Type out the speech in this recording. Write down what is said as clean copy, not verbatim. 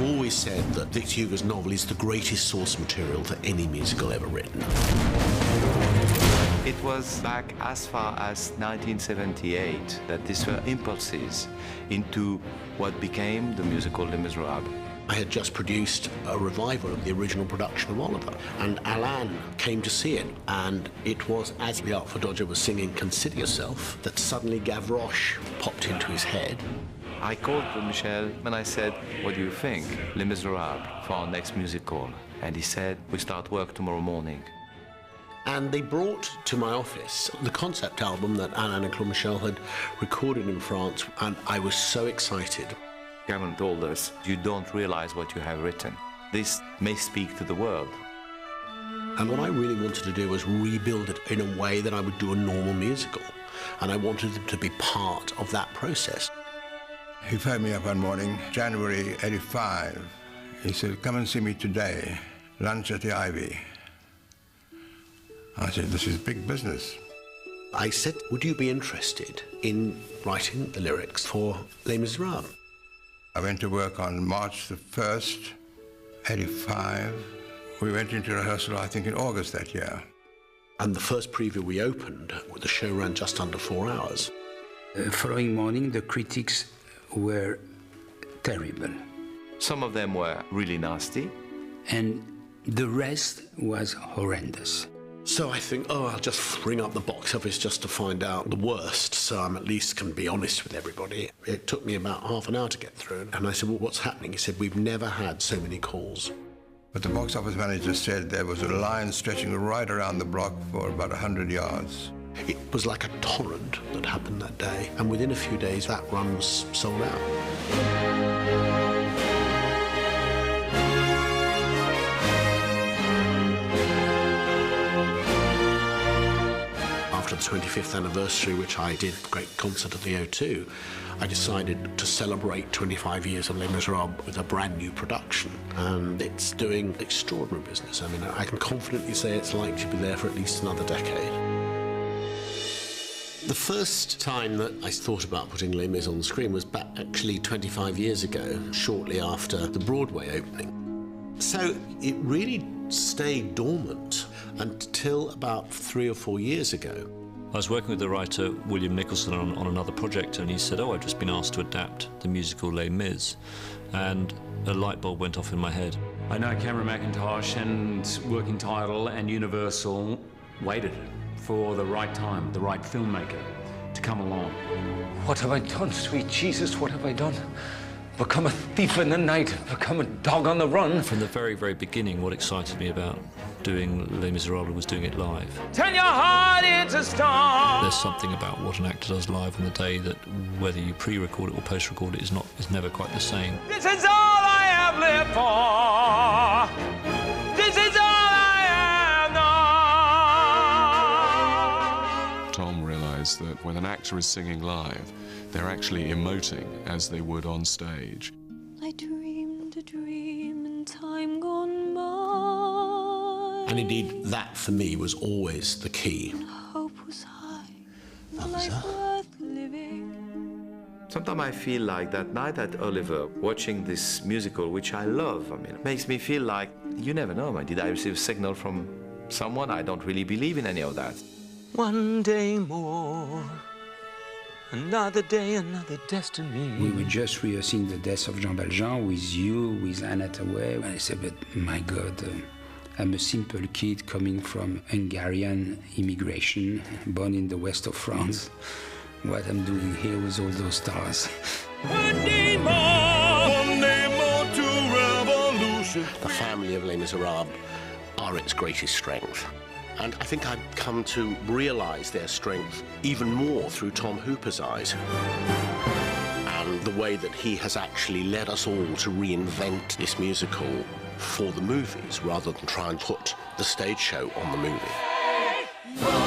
always said that Victor Hugo's novel is the greatest source material for any musical ever written. It was back as far as 1978 that these were impulses into what became the musical Les Misérables. I had just produced a revival of the original production of Oliver, and Alain came to see it, and it was as the Artful Dodger was singing Consider Yourself that suddenly Gavroche popped into his head. I called Michel and I said, what do you think, Les Misérables, for our next musical? And he said, we start work tomorrow morning. And they brought to my office the concept album that Alain and Claude Michel had recorded in France, and I was so excited. Cameron told us, you don't realize what you have written. This may speak to the world. And what I really wanted to do was rebuild it in a way that I would do a normal musical. And I wanted them to be part of that process. He phoned me up one morning, January '85. He said, come and see me today, lunch at the Ivy. I said, this is big business. I said, would you be interested in writing the lyrics for Les Misérables? I went to work on March the 1st, '85. We went into rehearsal, I think, in August that year. And the first preview we opened, the show ran just under 4 hours. The following morning, the critics were terrible. Some of them were really nasty. And the rest was horrendous. So I think, oh, I'll just ring up the box office just to find out the worst, so I'm at least can be honest with everybody. It took me about half an hour to get through. And I said, well, what's happening? He said, we've never had so many calls. But the box office manager said there was a line stretching right around the block for about 100 yards. It was like a torrent that happened that day. And within a few days, that run was sold out. After the 25th anniversary, which I did a great concert at the O2, I decided to celebrate 25 years of Les Misérables with a brand new production. And it's doing extraordinary business. I mean, I can confidently say it's likely to be there for at least another decade. The first time that I thought about putting Les Mis on the screen was back actually 25 years ago, shortly after the Broadway opening. So it really stayed dormant until about 3 or 4 years ago. I was working with the writer William Nicholson on another project, and he said, oh, I've just been asked to adapt the musical Les Mis, and a light bulb went off in my head. I know Cameron Mackintosh and Working Title and Universal waited for the right time, the right filmmaker to come along. What have I done, sweet Jesus? What have I done? Become a thief in the night, become a dog on the run. From the very, very beginning, what excited me about doing Les Misérables was doing it live. Turn your heart into stone. There's something about what an actor does live on the day that whether you pre-record it or post-record it is never quite the same. This is all I have lived for. This is all I have known. Tom realised that when an actor is singing live, they're actually emoting as they would on stage. I dreamed a dream in time gone by. And indeed, that for me was always the key. And hope was high, life worth living. Sometimes I feel like that night at Oliver, watching this musical, which I love, I mean, it makes me feel like, you never know, man. Did I receive a signal from someone? I don't really believe in any of that. One day more. Another day, another destiny. We were just rehearsing the death of Jean Valjean with you, with Hathaway. And I said, but my God, I'm a simple kid coming from Hungarian immigration, born in the west of France. What I'm doing here with all those stars. One day more to revolution. The family of Les Misérables are its greatest strength. And I think I've come to realise their strength even more through Tom Hooper's eyes. And the way that he has actually led us all to reinvent this musical for the movies rather than try and put the stage show on the movie.